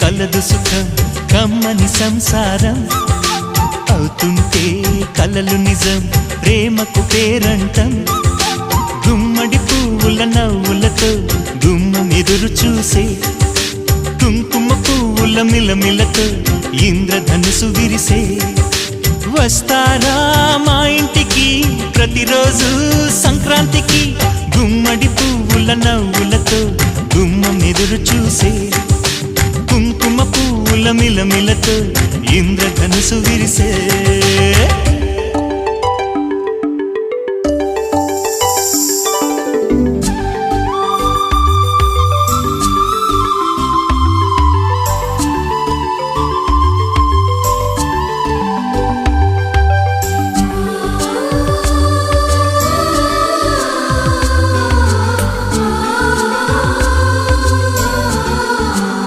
కలదు సుఖం కమ్మని సంసారం అవుతుంటే కలలు నిజం ప్రేమకు పేరంటం గుమ్మడి పువ్వుల నవ్వులతో గుమ్మం ఎదురు చూసే కుంకుమ పువ్వుల మిలమిలతో ఇంద్రధనుసు విరిసే వస్తారా మా ఇంటికి ప్రతిరోజు సంక్రాంతికి గుమ్మడి పువ్వుల నవ్వులతో గుమ్మం ఎదురు చూసే కుంకుమ పువ్వుల మిలమిలతో ఇంద్రధనుసు విరిసే